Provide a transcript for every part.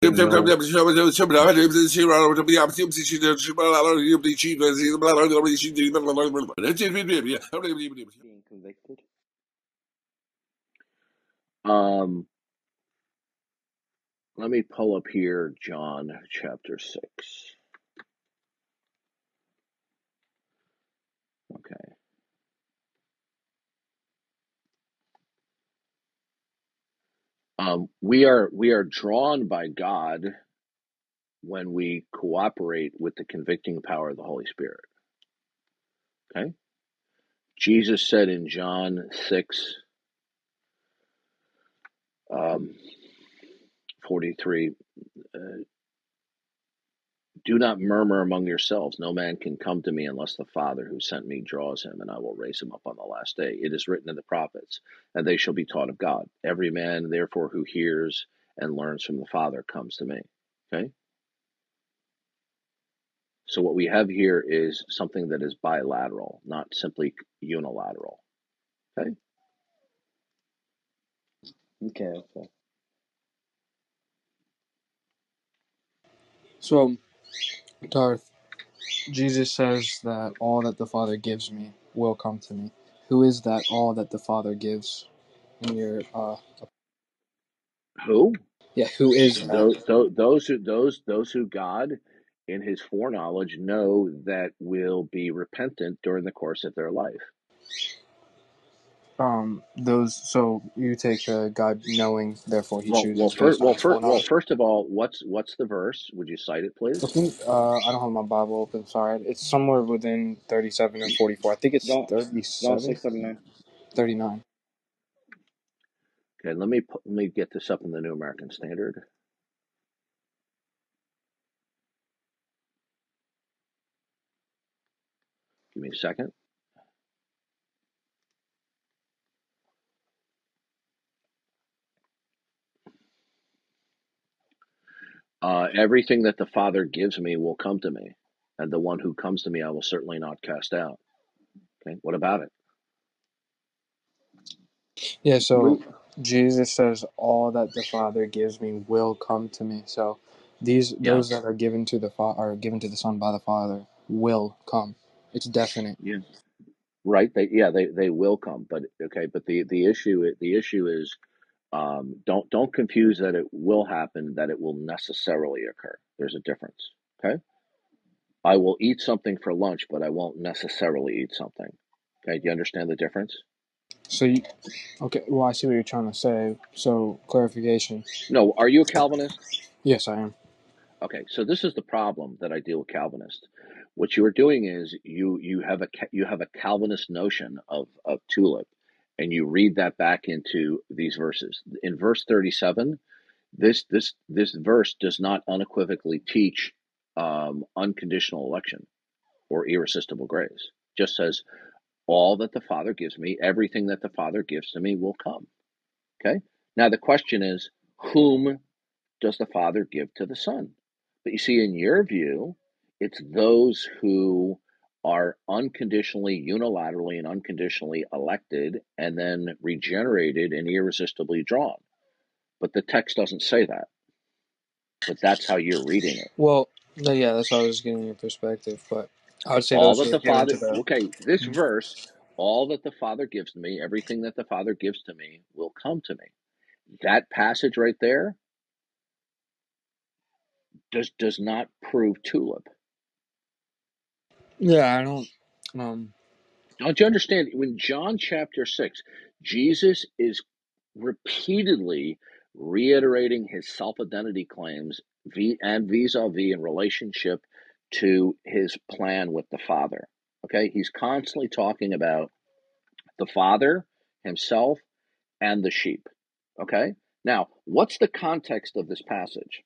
No. Being convicted. Let me pull up here John chapter 6. Okay. We are drawn by God when we cooperate with the convicting power of the Holy Spirit. Okay? Jesus said in John 6, 43, do not murmur among yourselves. No man can come to me unless the Father who sent me draws him, and I will raise him up on the last day. It is written in the prophets, and they shall be taught of God. Every man, therefore, who hears and learns from the Father comes to me. Okay? So what we have here is something that is bilateral, not simply unilateral. Okay? Okay. So, Darth, Jesus says that all that the Father gives me will come to me. Who is that all that the Father gives? In your Who? yeah, who is that? Those who God, in His foreknowledge, know that will be repentant during the course of their life. Those. So you take God knowing, therefore He Well, chooses based on His foreknowledge. first of all, what's the verse? Would you cite it, please? I think I don't have my Bible open. Sorry, it's somewhere within 37 and 44. I think it's John 37, 6:39. 39. Okay, let me get this up in the New American Standard. Give me a second. Everything that the Father gives me will come to me, and the one who comes to me I will certainly not cast out. Okay, what about it? Yeah. So Jesus says, "All that the Father gives me will come to me." So those that are given to the Son by the Father will come. It's definite. Yeah. Right. They will come, but okay. But the issue is don't confuse that it will happen, that it will necessarily occur. There's a difference. Okay. I will eat something for lunch, but I won't necessarily eat something. Okay. Do you understand the difference? So okay. Well, I see what you're trying to say. So clarification. No. Are you a Calvinist? Yes, I am. Okay. So this is the problem that I deal with Calvinists. What you are doing is you have a Calvinist notion of tulip, and you read that back into these verses. In verse 37, this verse does not unequivocally teach unconditional election or irresistible grace. It just says all that the Father gives me, everything that the Father gives to me will come. Okay. Now the question is, whom does the Father give to the Son? But you see, in your view, it's those who are unconditionally, unilaterally, and unconditionally elected, and then regenerated and irresistibly drawn. But the text doesn't say that. But that's how you're reading it. Well, yeah, that's how I was getting your perspective. But I would say All those that who are the given Father, to the. okay, this verse, all that the Father gives to me, everything that the Father gives to me will come to me. That passage right there does not prove tulip. Yeah, I don't. Don't you understand? When John chapter 6, Jesus is repeatedly reiterating his self-identity claims and vis-a-vis in relationship to his plan with the Father. Okay, he's constantly talking about the Father, himself, and the sheep. Okay, now what's the context of this passage?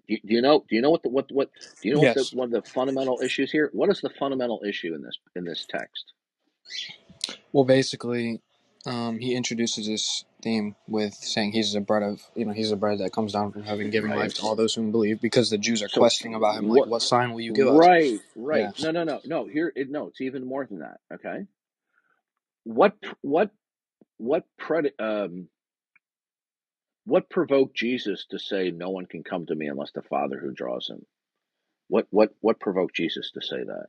Do you know? Do you know what do you know what Yes. one of the fundamental issues here? What is the fundamental issue in this text? Well, basically, he introduces this theme with saying he's a bread of, he's a bread that comes down from heaven, giving Right. life to all those who believe. Because the Jews are So questioning about him, like, what? what sign will you give us? Right. Yeah. No. No, it's even more than that. Okay. What what What provoked Jesus to say, "No one can come to me unless the Father who draws him"? What provoked Jesus to say that?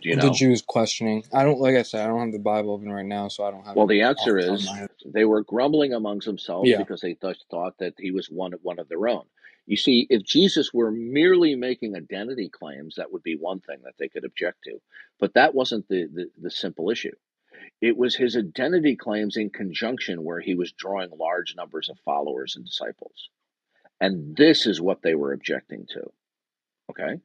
Do you The know? Jews questioning. I don't, like I said, I don't have the Bible open right now, so I don't have Well, it the off answer the top of is my head. they were grumbling amongst themselves Yeah. because they thought that he was one of their own. You see, if Jesus were merely making identity claims, that would be one thing that they could object to. But that wasn't the simple issue. It was his identity claims in conjunction where he was drawing large numbers of followers and disciples. And this is what they were objecting to. Okay?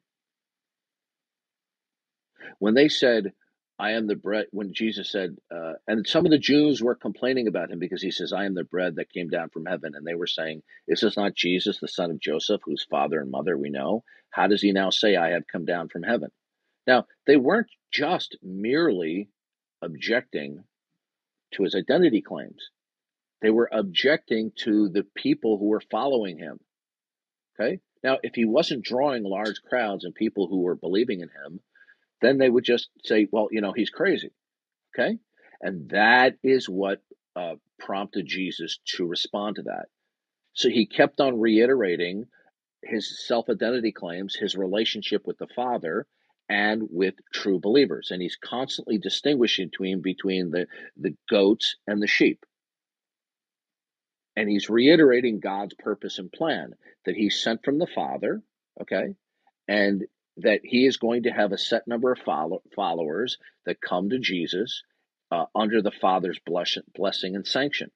When they said, "I am the bread," when Jesus said, and some of the Jews were complaining about him because he says, "I am the bread that came down from heaven." And they were saying, "Is this not Jesus, the son of Joseph, whose father and mother we know? How does he now say, 'I have come down from heaven'?" Now, they weren't just merely objecting to his identity claims, they were objecting to the people who were following him. Okay? Now, if he wasn't drawing large crowds and people who were believing in him, then they would just say, "Well, he's crazy." Okay? And that is what prompted Jesus to respond to that. So he kept on reiterating his self identity claims, his relationship with the Father, and with true believers. And he's constantly distinguishing between the goats and the sheep. And he's reiterating God's purpose and plan that he's sent from the Father, okay? And that he is going to have a set number of followers that come to Jesus under the Father's blessing and sanction.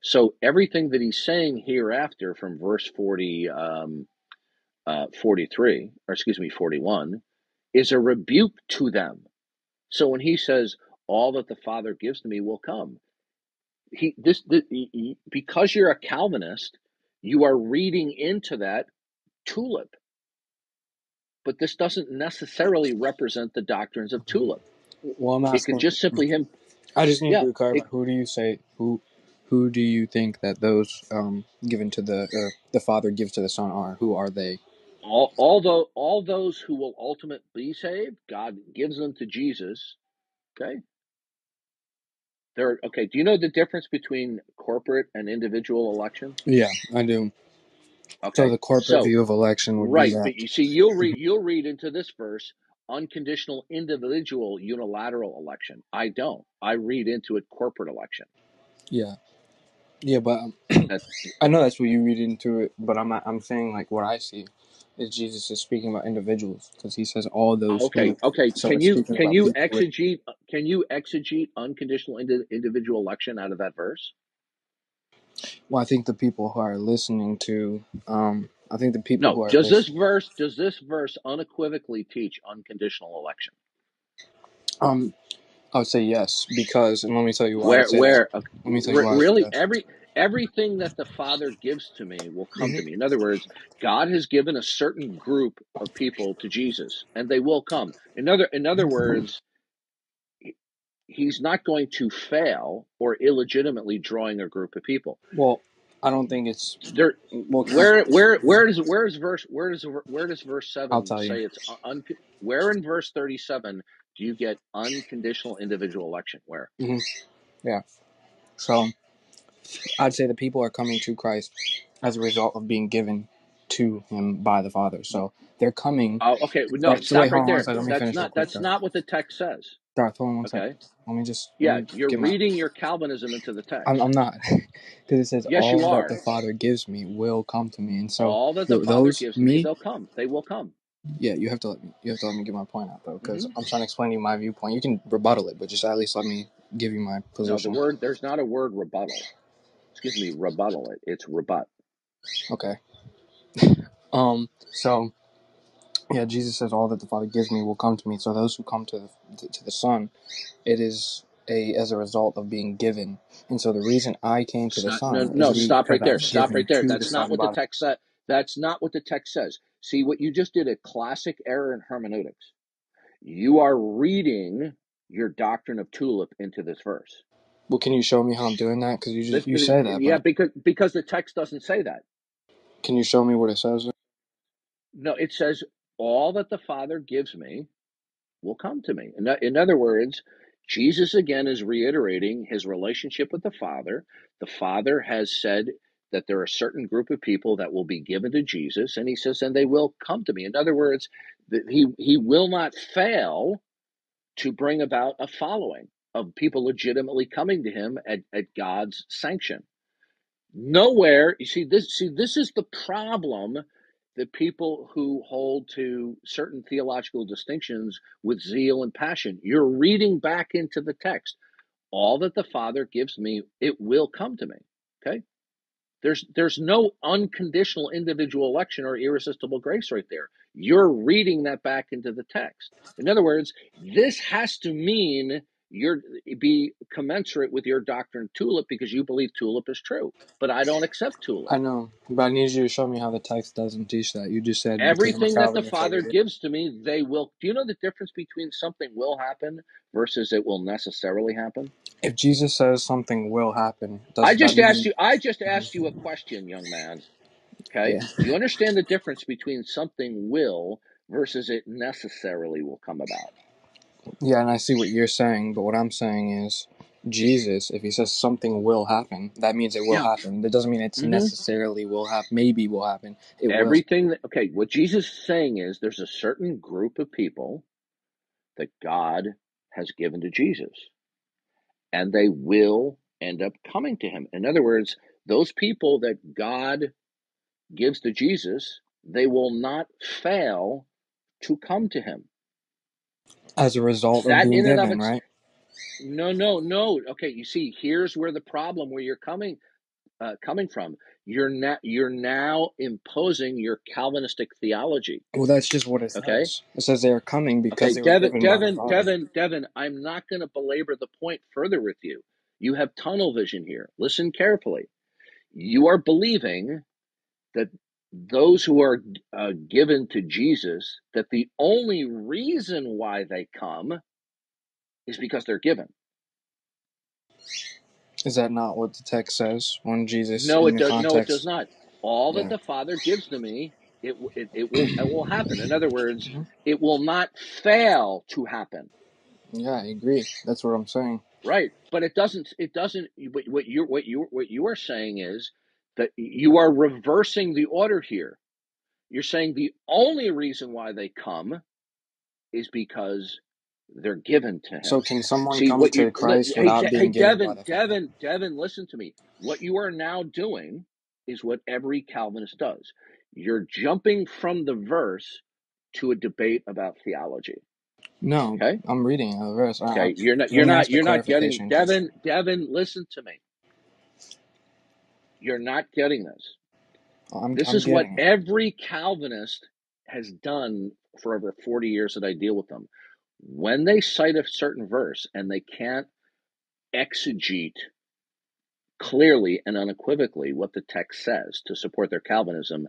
So everything that he's saying hereafter from verse 43, or excuse me, 41, is a rebuke to them. So when he says, "All that the Father gives to me will come," because you're a Calvinist, you are reading into that tulip. But this doesn't necessarily represent the doctrines of tulip. Well, I'm It could asking. just simply him. I just need Yeah, to clarify. it, Who do you say who do you think that those given to the Father gives to the Son are? Who are they? all those who will ultimately be saved, God gives them to Jesus. Okay, they're okay. Do you know the difference between corporate and individual election? Yeah, I do. So Okay, the corporate so view of election would be right, that. but you see, you'll read into this verse unconditional individual unilateral election. I don't. I read into it corporate election. Yeah, yeah, but That I know that's what you read into it. But I'm saying like what I see is Jesus is speaking about individuals because he says all those Okay, who. okay. So it's speaking Can about you people with. exegete unconditional individual election out of that verse? Well, I think the people who are listening to. I think the people No. who are listening. Does this verse unequivocally teach unconditional election? Um, I would say yes because, and let me tell you why I would say that. Where Let me tell you why I would say really that. everything that the Father gives to me will come Hmm. to me. In other words, God has given a certain group of people to Jesus, and they will come. In other words, he's not going to fail or illegitimately drawing a group of people. Well, I don't think it's. There, Well, where does verse I'll 7 tell you. say it's where in verse 37 do you get unconditional individual election? Where? Hmm. Yeah. So I'd say the people are coming to Christ as a result of being given to Him by the Father. So they're coming. Oh, okay. No, Right. So wait, stop hold right on one there. second. Let me That's finish real not quick, that's Darth. not what the text says. Darth, hold on one second. Okay. Let Yeah, me you're get my. reading your Calvinism into the I'm text. not, because it says Yes, you all that the are. Father gives me will come to me, and so All that the Father those gives me, me. they'll come. They will come. Yeah, you have to let me get my point out though, because Hmm. I'm trying to explain to you my viewpoint. You can rebuttal it, but just at least let me give you my No, position. there's not a word rebuttal. Excuse me, rebuttal it. It's rebut. Okay. So yeah, Jesus says all that the Father gives me will come to me. So those who come to the Son, it is as a result of being given. And so the reason I came to the No, Son is no, stop because right I there. was Stop right given there. to the That's not Son what the by. text said. That's not what the text says. See, what you just did, a classic error in hermeneutics. You are reading your doctrine of tulip into this verse. Well, can you show me how I'm doing that? Because you say that, Yeah, but because the text doesn't say that. can you show me what it says? No, it says all that the Father gives me will come to me. In other words, Jesus again is reiterating his relationship with the Father. The Father has said that there are a certain group of people that will be given to Jesus, and he says, and they will come to me. In other words, that he will not fail to bring about a following of people legitimately coming to him at God's sanction. Nowhere, this is the problem that people who hold to certain theological distinctions with zeal and passion. You're reading back into the text. All that the Father gives me, it will come to me. Okay? There's no unconditional individual election or irresistible grace right there. You're reading that back into the text. In other words, this has to mean you're be commensurate with your doctrine tulip because you believe tulip is true. But I don't accept tulip. I know, but I need you to show me how the text doesn't teach that. You just said because I'm a Everything that the Calvinist, I Father read it. gives to me, they will. Do you know the difference between something will happen versus it will necessarily happen? If Jesus says something will happen, I does that just asked mean? you. I just asked you a question, young man. Okay. Yeah, Do you understand the difference between something will versus it necessarily will come about? yeah, and I see what you're saying, but what I'm saying is, Jesus, if he says something will happen, that means it will Yeah. happen. That doesn't mean it's Mm-hmm. necessarily will happen. Maybe will happen. It will. Everything that, okay, what Jesus is saying is there's a certain group of people that God has given to Jesus, and they will end up coming to him. In other words, those people that God gives to Jesus, they will not fail to come to him. As a result of That being in and of given, its right? no. Okay, you see, here's where the problem where you're coming from. You're now imposing your Calvinistic theology. Well, that's just what it Okay. says. It says they are coming because Okay, they were Devin, given by the Devin, Father. Devin, Devin. I'm not going to belabor the point further with you. You have tunnel vision here. Listen carefully. You are believing that those who are given to Jesus, that the only reason why they come is because they're given. Is that not what the text says when Jesus No, in it the does. No, it does context? not. All that Yeah. the Father gives to me, it will happen. In other words, Mhm. it will not fail to happen. Yeah, I agree. That's what I'm saying. Right, but it doesn't. It doesn't. What you are saying is that you are reversing the order here. You're saying the only reason why they come is because they're given to So him. can someone See come what to Christ without hey being given by Devin, the Father? Devin, listen to me. What you are now doing is what every Calvinist does. You're jumping from the verse to a debate about theology. No, Okay? I'm reading a verse. Okay, you're not Let you're me not ask a you're not getting clarification question. Devin, listen to me. You're not getting this. This I'm is what getting it. every Calvinist has done for over 40 years that I deal with them. When they cite a certain verse and they can't exegete clearly and unequivocally what the text says to support their Calvinism,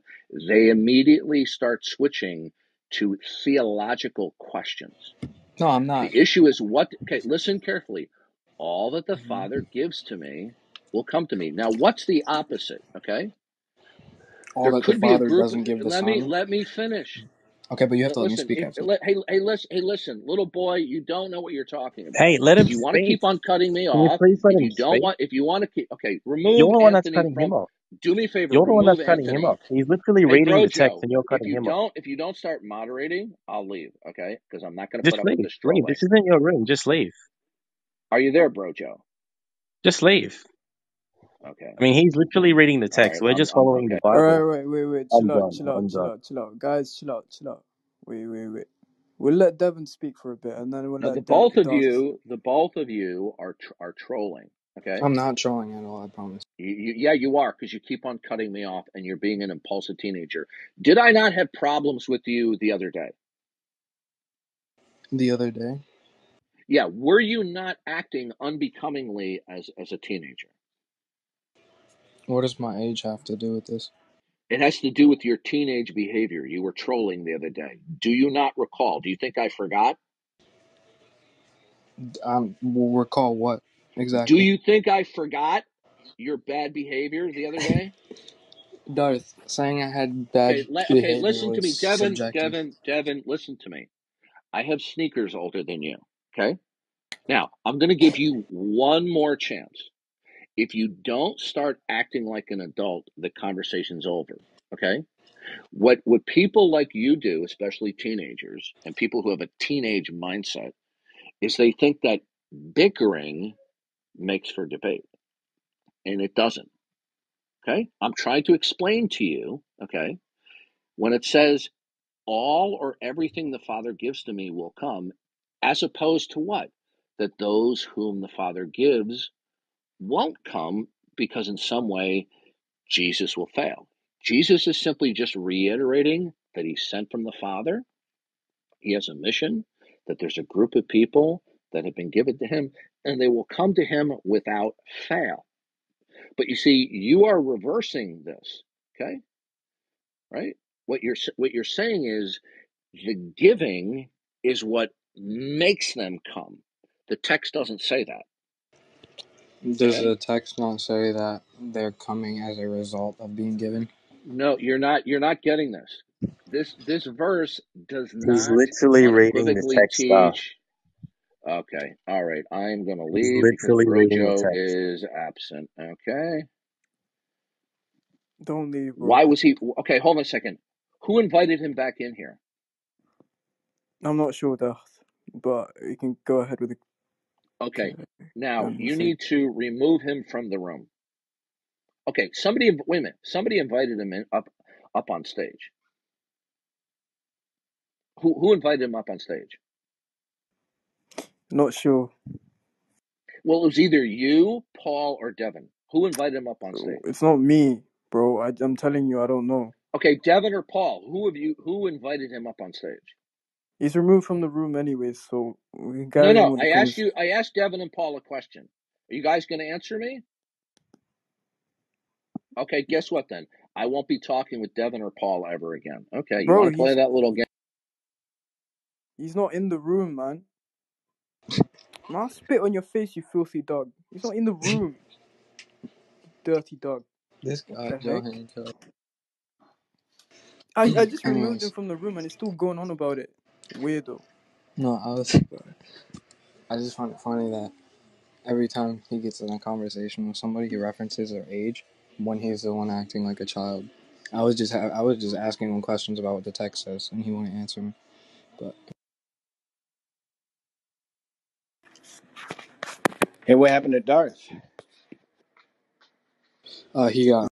they immediately start switching to theological questions. No, I'm not. The issue is what, okay, listen carefully. All that the Mhm. Father gives to me will come to me. Now, what's the opposite? Okay. All There that the could be a Father group. doesn't give the Let me Son. let me finish. Okay, but you have to let me Listen, speak after. listen, little boy, you don't know what you're talking about. Hey, let him If you want to speak. keep on cutting me Can you off, please let him speak? if you want to keep, okay, remove You're the one that's Anthony cutting him from. off. Do me a favor, You're the one remove that's cutting him Anthony. off. He's literally Hey, reading bro, the text Joe, and you're cutting him off. if you don't start moderating, I'll leave. Okay, because I'm not going to Just put up with leave. this Leave. trolling. This isn't your room. Just leave. Are you there, bro, Joe? Just leave. Okay, I mean, he's literally reading the all text. right, We're just I'm following the okay. Alright, Bible. wait. I'm Chill out, done. chill out, I'm chill done. out, chill out. Guys, chill out, chill out. Wait. We'll let Devin speak for a bit, and then we'll Now let Darth. the both of you are trolling. Okay. I'm not trolling at all, I promise. Yeah, you are because you keep on cutting me off and you're being an impulsive teenager. Did I not have problems with you the other day? The other day? Yeah, were you not acting unbecomingly as a teenager? What does my age have to do with this? It has to do with your teenage behavior. You were trolling the other day. Do you not recall? Do you think I forgot? Will recall what Do exactly? you think I forgot your bad behavior the other day? Darth, saying I had bad Okay, behavior listen to was me, Devin, subjective. Devin, Devin. Listen to me. I have sneakers older than you. Okay, Now, I'm going to give you one more chance. If you don't start acting like an adult, the conversation's over. Okay? What people like you do, especially teenagers and people who have a teenage mindset, is they think that bickering makes for debate, and it doesn't. Okay? I'm trying to explain to you, okay, when it says all or everything the Father gives to me will come, as opposed to what? That those whom the Father gives won't come because in some way Jesus will fail. Jesus is simply just reiterating that he's sent from the Father. He has a mission, that there's a group of people that have been given to him, and they will come to him without fail. But you see, you are reversing this, okay? Right? What you're saying is the giving is what makes them come. The text doesn't say that. Does Okay? the text not say that they're coming as a result of being given? No, you're not getting this. This verse does He's not literally reading the unequivocally text off. teach. Okay, all right. I'm going to He's leave because literally reading the Brojo text. is absent. Okay. Don't leave, bro. Why was he? Okay, hold on a second. Who invited him back in here? I'm not sure, Darth, but you can go ahead with the Okay. Now, you conversation. need to remove him from the room. Okay, wait a minute. Somebody invited him up on stage. Who invited him up on stage? Not sure. Well, it was either you, Paul, or Devin. Who invited him up on stage? It's not me, bro. I'm telling you, I don't know. Okay, Devin or Paul, who invited him up on stage? He's removed from the room anyways, so we can carry on No. with the I asked conversation. you. I asked Devin and Paul a question. Are you guys going to answer me? Okay, guess what then? I won't be talking with Devin or Paul ever again. Okay, you Bro, want to play that little game? he's not in the room, man. Man, I'll spit on your face, you filthy dog. He's not in the room, dirty dog. This What guy, the Joe heck? Hancock. I just removed him Anyways, from the room and it's still going on about it. Weirdo. no, I just find it funny that every time he gets in a conversation with somebody, he references their age when he's the one acting like a child. I was just asking him questions about what the text says, and he wouldn't answer me. But Hey, what happened to Darth? he got